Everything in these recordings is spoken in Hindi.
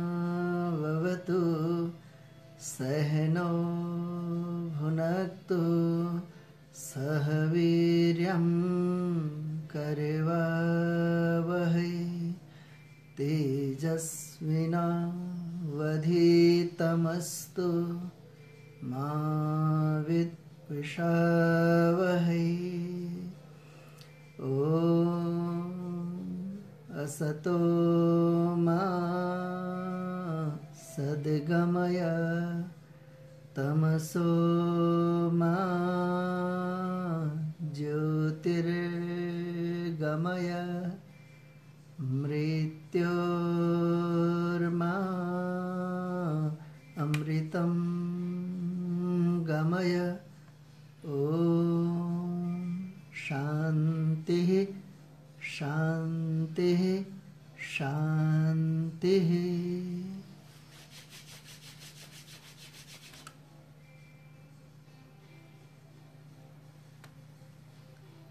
सहनाववतु सहनौ भुनक्तु सह वीर्यं करवावहै तेजस्विनावधीतमस्तु मा विद्विषावहै। असतो मा सद्गमय तमसो मा ज्योतिर्गमय मृत्योर्मा अमृतं गमय। शान्तिः शान्तिः शान्तिः।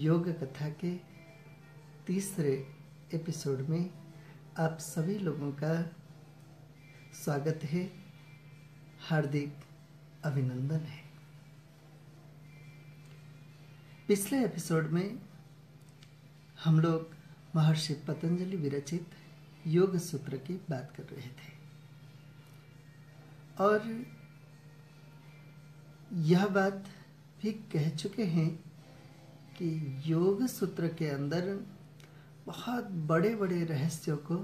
योग कथा के तीसरे एपिसोड में आप सभी लोगों का स्वागत है, हार्दिक अभिनंदन है। पिछले एपिसोड में हम लोग महर्षि पतंजलि विरचित योग सूत्र की बात कर रहे थे और यह बात भी कह चुके हैं कि योग सूत्र के अंदर बहुत बड़े बड़े रहस्यों को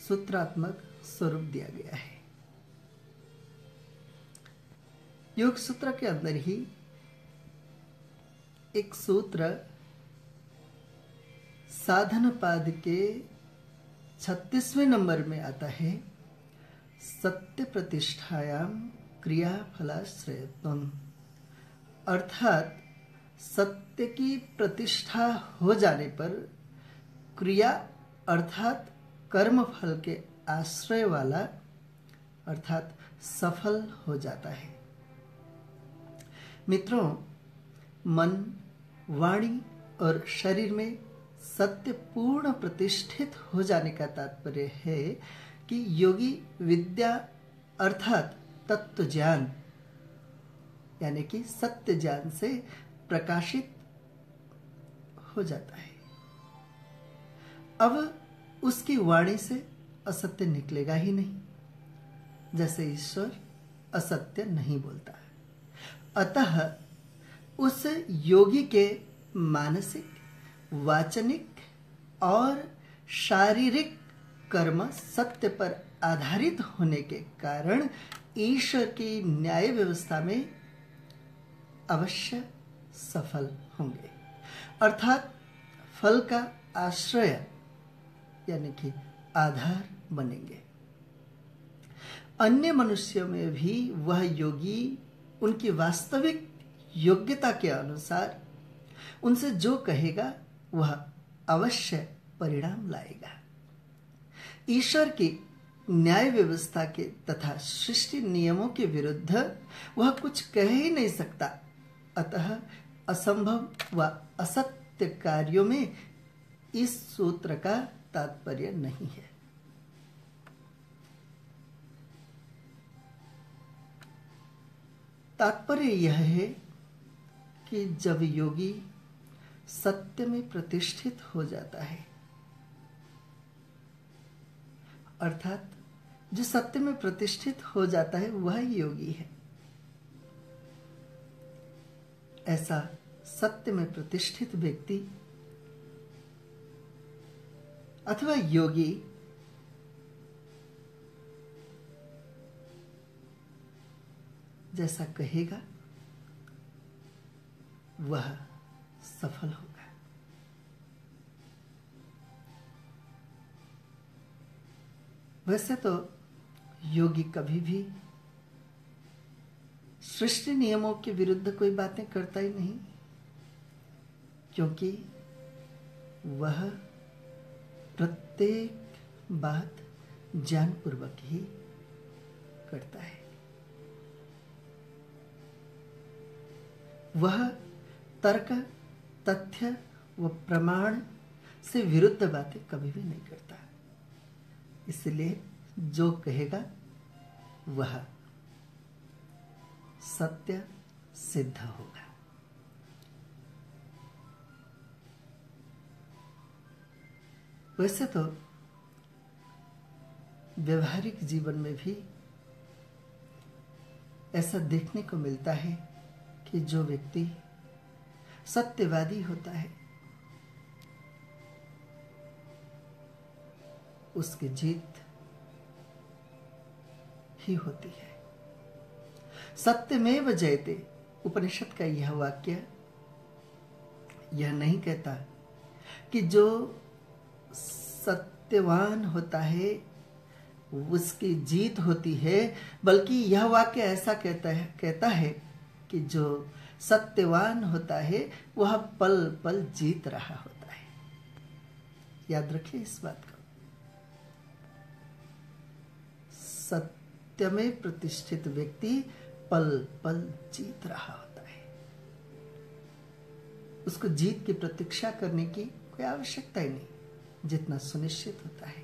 सूत्रात्मक स्वरूप दिया गया है। योग सूत्र के अंदर ही एक सूत्र साधन पाद के 36वें नंबर में आता है, सत्य प्रतिष्ठायाम क्रिया फलाश्रयत्वम, अर्थात सत्य की प्रतिष्ठा हो जाने पर क्रिया अर्थात कर्म फल के आश्रय वाला अर्थात सफल हो जाता है। मित्रों, मन, वाणी और शरीर में सत्य पूर्ण प्रतिष्ठित हो जाने का तात्पर्य है कि योगी विद्या अर्थात तत्व ज्ञान यानी कि सत्य ज्ञान से प्रकाशित हो जाता है। अब उसकी वाणी से असत्य निकलेगा ही नहीं, जैसे ईश्वर असत्य नहीं बोलता है। अतः उस योगी के मानसिक, वाचनिक और शारीरिक कर्म सत्य पर आधारित होने के कारण ईश्वर की न्याय व्यवस्था में अवश्य सफल होंगे, अर्थात फल का आश्रय यानी कि आधार बनेंगे। अन्य मनुष्यों में भी वह योगी उनकी वास्तविक योग्यता के अनुसार उनसे जो कहेगा वह अवश्य परिणाम लाएगा। ईश्वर की न्याय व्यवस्था के तथा सृष्टि नियमों के विरुद्ध वह कुछ कह ही नहीं सकता। अतः असंभव व असत्य कार्यों में इस सूत्र का तात्पर्य नहीं है। तात्पर्य यह है कि जब योगी सत्य में प्रतिष्ठित हो जाता है, अर्थात जो सत्य में प्रतिष्ठित हो जाता है वह योगी है, ऐसा सत्य में प्रतिष्ठित व्यक्ति अथवा योगी जैसा कहेगा वह सफल होगा। वैसे तो योगी कभी भी सृष्टि नियमों के विरुद्ध कोई बातें करता ही नहीं, क्योंकि वह प्रत्येक बात ज्ञानपूर्वक ही करता है। वह तर्क, तथ्य व प्रमाण से विरुद्ध बातें कभी भी नहीं करता। इसलिए जो कहेगा वह सत्य सिद्ध होगा। वैसे तो व्यवहारिक जीवन में भी ऐसा देखने को मिलता है कि जो व्यक्ति सत्यवादी होता है उसकी जीत ही होती है। सत्यमेव जयते उपनिषद का यह वाक्य यह नहीं कहता कि जो सत्यवान होता है उसकी जीत होती है, बल्कि यह वाक्य ऐसा कहता है कि जो सत्यवान होता है वह पल पल जीत रहा होता है। याद रखिए इस बात को। सत्य में प्रतिष्ठित व्यक्ति पल पल जीत रहा होता है। उसको जीत की प्रतीक्षा करने की कोई आवश्यकता ही नहीं, जितना सुनिश्चित होता है।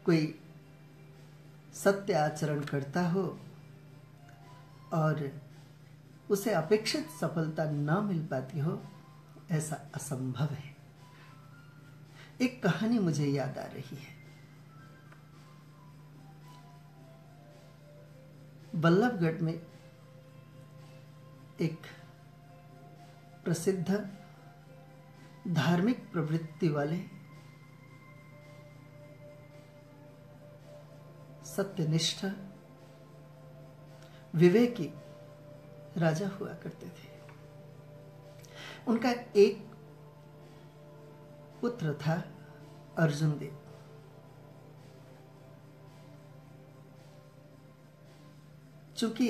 कोई सत्य आचरण करता हो और उसे अपेक्षित सफलता न मिल पाती हो, ऐसा असंभव है। एक कहानी मुझे याद आ रही है। बल्लभगढ़ में एक प्रसिद्ध धार्मिक प्रवृत्ति वाले सत्यनिष्ठ विवेकी राजा हुआ करते थे। उनका एक पुत्र था अर्जुन देव। चूंकि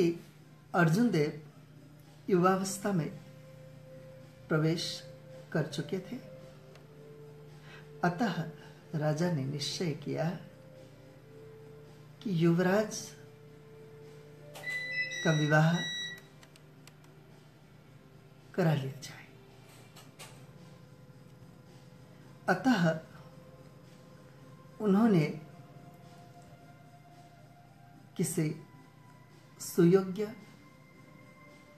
अर्जुन देव युवावस्था में प्रवेश कर चुके थे, अतः राजा ने निश्चय किया कि युवराज का विवाह करा लिया जाए। अतः उन्होंने किसी सुयोग्य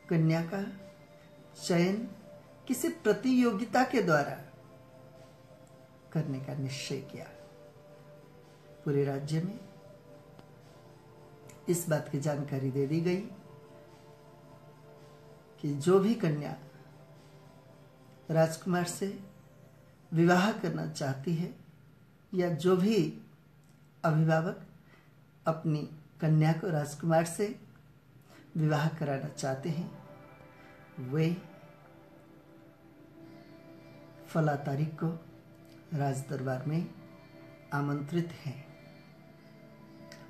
कन्या का चयन किसी प्रतियोगिता के द्वारा करने का निश्चय किया। पूरे राज्य में इस बात की जानकारी दे दी गई कि जो भी कन्या राजकुमार से विवाह करना चाहती है या जो भी अभिभावक अपनी कन्या को राजकुमार से विवाह कराना चाहते हैं, वे फला तारीख को राज दरबार में आमंत्रित हैं।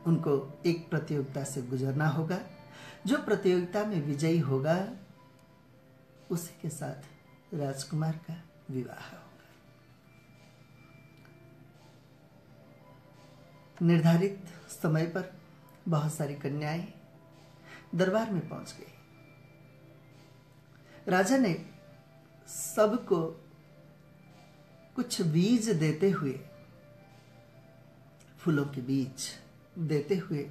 उनको एक प्रतियोगिता से गुजरना होगा। जो प्रतियोगिता में विजयी होगा उसी के साथ राजकुमार का विवाह होगा। निर्धारित समय पर बहुत सारी कन्याएं दरबार में पहुंच गई। राजा ने सबको कुछ बीज देते हुए, फूलों के बीज देते हुए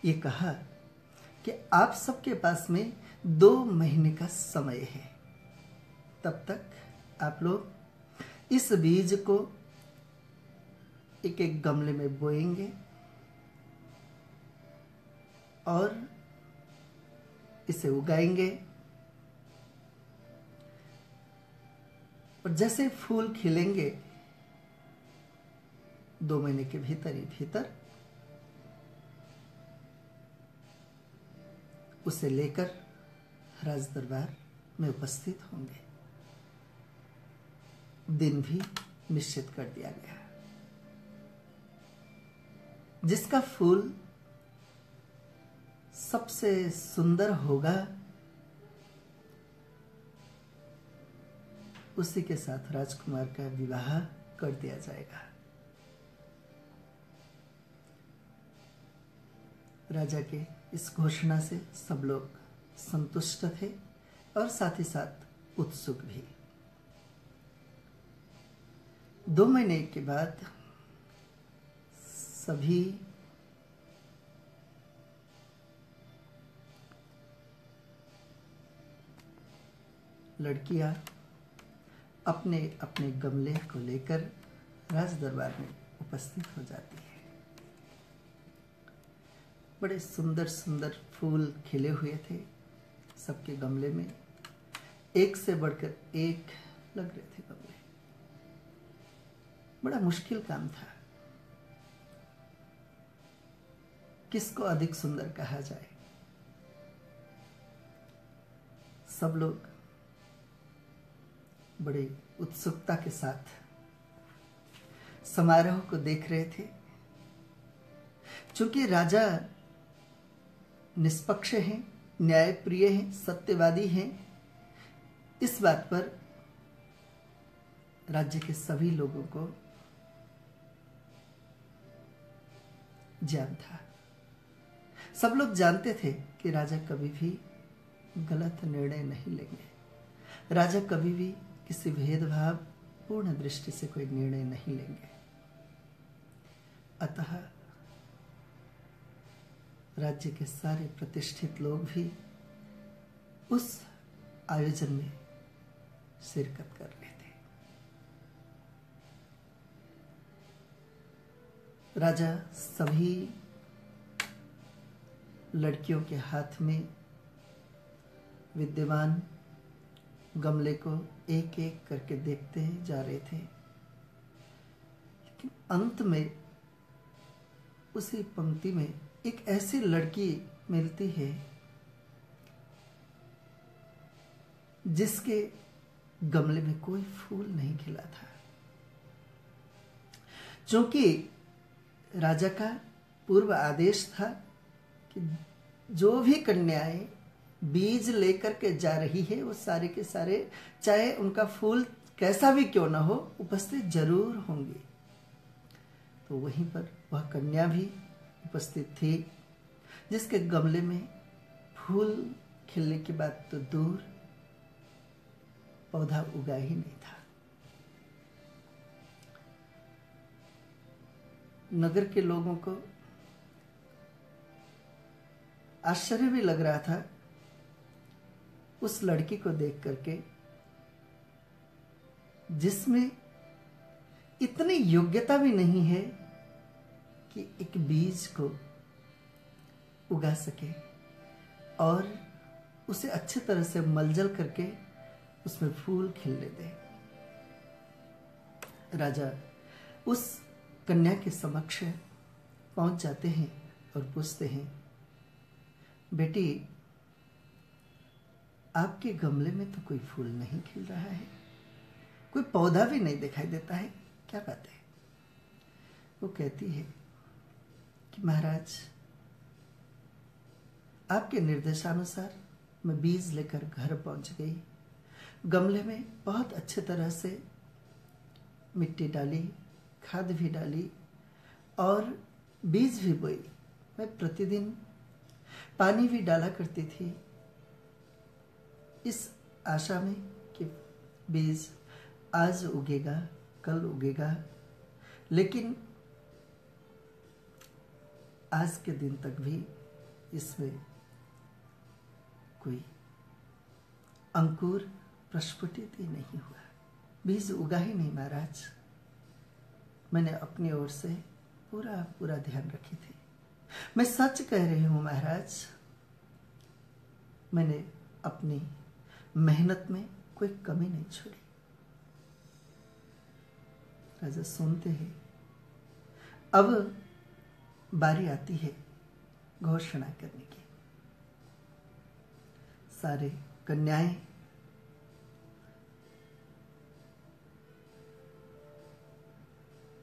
ये कहा कि आप सबके पास में 2 महीने का समय है। तब तक आप लोग इस बीज को एक एक गमले में बोएंगे और इसे उगाएंगे और जैसे फूल खिलेंगे 2 महीने के भीतर ही भीतर उसे लेकर राज दरबार में उपस्थित होंगे। दिन भी निश्चित कर दिया गया। जिसका फूल सबसे सुंदर होगा उसी के साथ राजकुमार का विवाह कर दिया जाएगा। राजा के इस घोषणा से सब लोग संतुष्ट थे और साथ ही साथ उत्सुक भी। 2 महीने के बाद सभी लड़कियां अपने अपने गमले को लेकर राज दरबार में उपस्थित हो जाती है। बड़े सुंदर सुंदर फूल खिले हुए थे सबके गमले में, एक से बढ़कर एक लग रहे थे गमले। बड़ा मुश्किल काम था, किसको अधिक सुंदर कहा जाए। सब लोग बड़ी उत्सुकता के साथ समारोह को देख रहे थे। चूंकि राजा निष्पक्ष हैं, न्यायप्रिय हैं, सत्यवादी हैं, इस बात पर राज्य के सभी लोगों को ज्ञान था। सब लोग जानते थे कि राजा कभी भी गलत निर्णय नहीं लेंगे। राजा कभी भी किसी भेदभाव पूर्ण दृष्टि से कोई निर्णय नहीं लेंगे। अतः राज्य के सारे प्रतिष्ठित लोग भी उस आयोजन में शिरकत कर रहे थे। राजा सभी लड़कियों के हाथ में विद्यमान गमले को एक एक करके देखते जा रहे थे। लेकिन अंत में उसी पंक्ति में एक ऐसी लड़की मिलती है जिसके गमले में कोई फूल नहीं खिला था। क्योंकि राजा का पूर्व आदेश था कि जो भी कन्याएं बीज लेकर के जा रही है वो सारे के सारे, चाहे उनका फूल कैसा भी क्यों ना हो, उपस्थित जरूर होंगी। तो वहीं पर वह कन्या भी उपस्थित थी जिसके गमले में फूल खिलने के बाद तो दूर पौधा उगा ही नहीं था। नगर के लोगों को आश्चर्य भी लग रहा था उस लड़की को देख करके जिसमें इतनी योग्यता भी नहीं है कि एक बीज को उगा सके और उसे अच्छे तरह से मलजल करके उसमें फूल खिलने दे। राजा उस कन्या के समक्ष पहुंच जाते हैं और पूछते हैं, बेटी आपके गमले में तो कोई फूल नहीं खिल रहा है, कोई पौधा भी नहीं दिखाई देता है, क्या बात है? वो कहती है कि महाराज आपके निर्देशानुसार मैं बीज लेकर घर पहुंच गई। गमले में बहुत अच्छे तरह से मिट्टी डाली, खाद भी डाली और बीज भी बोई। मैं प्रतिदिन पानी भी डाला करती थी इस आशा में कि बीज आज उगेगा, कल उगेगा, लेकिन आज के दिन तक भी इसमें कोई अंकुर प्रस्फुटित ही नहीं हुआ, बीज उगा ही नहीं महाराज। मैंने अपनी ओर से पूरा ध्यान रखी थी। मैं सच कह रही हूं महाराज, मैंने अपनी मेहनत में कोई कमी नहीं छोड़ी। राजा सुनते हैं। अब बारी आती है घोषणा करने की। सारे कन्याएं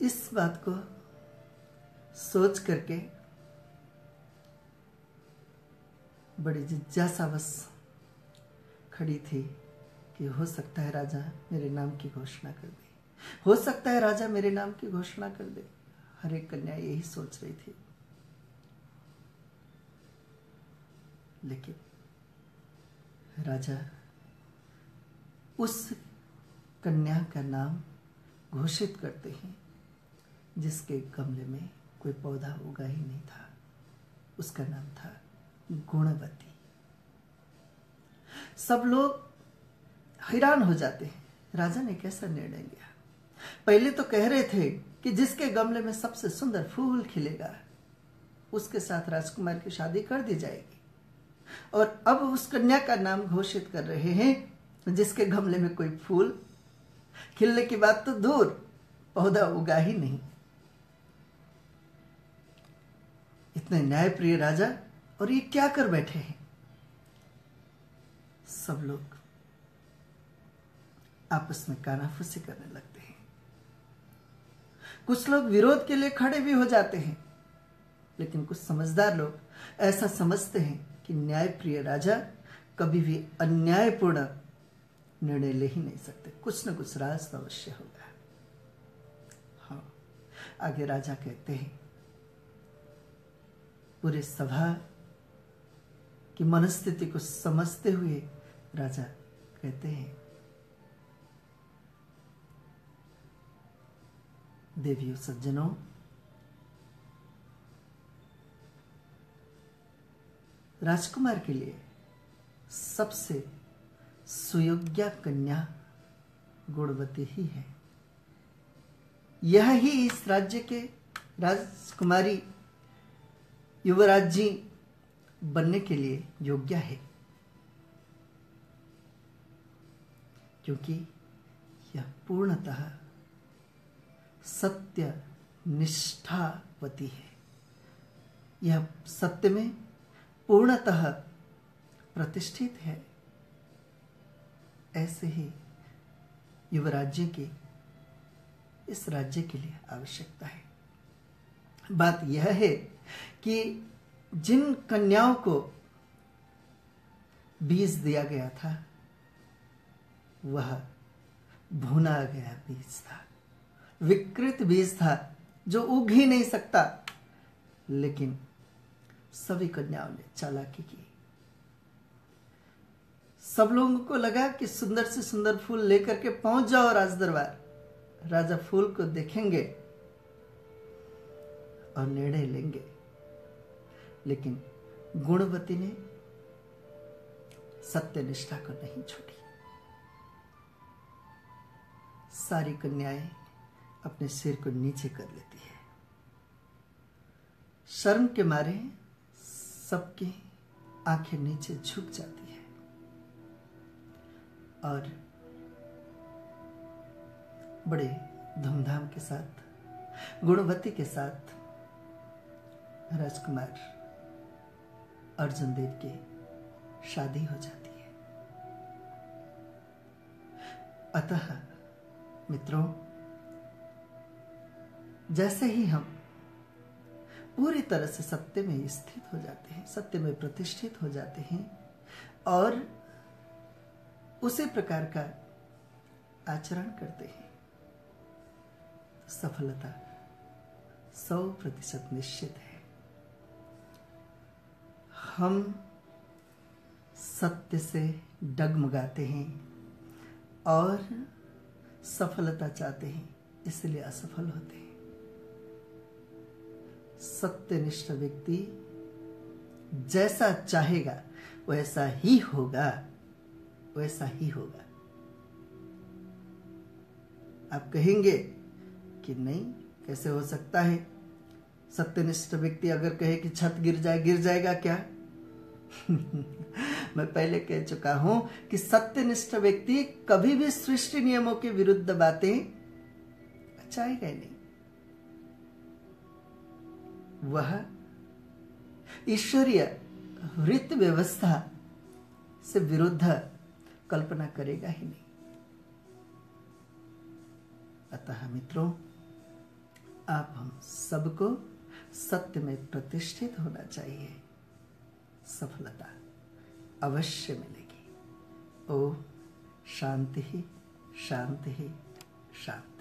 इस बात को सोच करके बड़ी जिज्ञासावश खड़ी थी कि हो सकता है राजा मेरे नाम की घोषणा कर दे, हो सकता है राजा मेरे नाम की घोषणा कर दे। हर एक कन्या यही सोच रही थी। लेकिन राजा उस कन्या का नाम घोषित करते हैं जिसके गमले में कोई पौधा उगा ही नहीं था। उसका नाम था गुणवती। सब लोग हैरान हो जाते हैं, राजा ने कैसा निर्णय लिया। पहले तो कह रहे थे कि जिसके गमले में सबसे सुंदर फूल खिलेगा उसके साथ राजकुमार की शादी कर दी जाएगी, और अब उस कन्या का नाम घोषित कर रहे हैं जिसके गमले में कोई फूल खिलने की बात तो दूर, पौधा उगा ही नहीं। इतने न्यायप्रिय राजा और ये क्या कर बैठे हैं। सब लोग आपस में कानाफूसी करने लगते हैं। कुछ लोग विरोध के लिए खड़े भी हो जाते हैं, लेकिन कुछ समझदार लोग ऐसा समझते हैं कि न्यायप्रिय राजा कभी भी अन्यायपूर्ण निर्णय ले ही नहीं सकते, कुछ न कुछ राज तो अवश्य होगा। हाँ, आगे राजा कहते हैं, पूरे सभा की मनस्थिति को समझते हुए राजा कहते हैं, देवियों सज्जनों, राजकुमार के लिए सबसे सुयोग्य कन्या गुणवती ही है। यह ही इस राज्य के राजकुमारी युवराजी बनने के लिए योग्य है, क्योंकि यह पूर्णतः सत्य निष्ठावती है। यह सत्य में पूर्णतः प्रतिष्ठित है। ऐसे ही युवराज्य की इस राज्य के लिए आवश्यकता है। बात यह है कि जिन कन्याओं को बीज दिया गया था वह भुना गया बीज था, विकृत बीज था जो उग ही नहीं सकता। लेकिन सभी कन्याओं ने चालाकी की। सब लोगों को लगा कि सुंदर से सुंदर फूल लेकर के पहुंच जाओ राज दरबार, राजा फूल को देखेंगे और निर्णय लेंगे। लेकिन गुणवती ने सत्यनिष्ठा को नहीं छोड़ी। सारी कन्याएं अपने सिर को नीचे कर लेती है। शर्म के मारे सबकी आंखें नीचे झुक जाती है और बड़े धूमधाम के साथ गुणवती के साथ राजकुमार अर्जुन देव की शादी हो जाती है। अतः मित्रों, जैसे ही हम पूरी तरह से सत्य में स्थित हो जाते हैं, सत्य में प्रतिष्ठित हो जाते हैं और उसी प्रकार का आचरण करते हैं, सफलता 100% निश्चित है। हम सत्य से डगमगाते हैं और सफलता चाहते हैं, इसलिए असफल होते हैं। सत्यनिष्ठ व्यक्ति जैसा चाहेगा वैसा ही होगा, वैसा ही होगा। आप कहेंगे कि नहीं, कैसे हो सकता है? सत्यनिष्ठ व्यक्ति अगर कहे कि छत गिर जाएगा क्या? मैं पहले कह चुका हूं कि सत्यनिष्ठ व्यक्ति कभी भी सृष्टि नियमों के विरुद्ध बातें चाहेगा ही नहीं। वह ईश्वरीय रीति व्यवस्था से विरुद्ध कल्पना करेगा ही नहीं। अतः मित्रों, आप हम सबको सत्य में प्रतिष्ठित होना चाहिए। सफलता अवश्य मिलेगी। ओम शांति ही शांति ही शांति।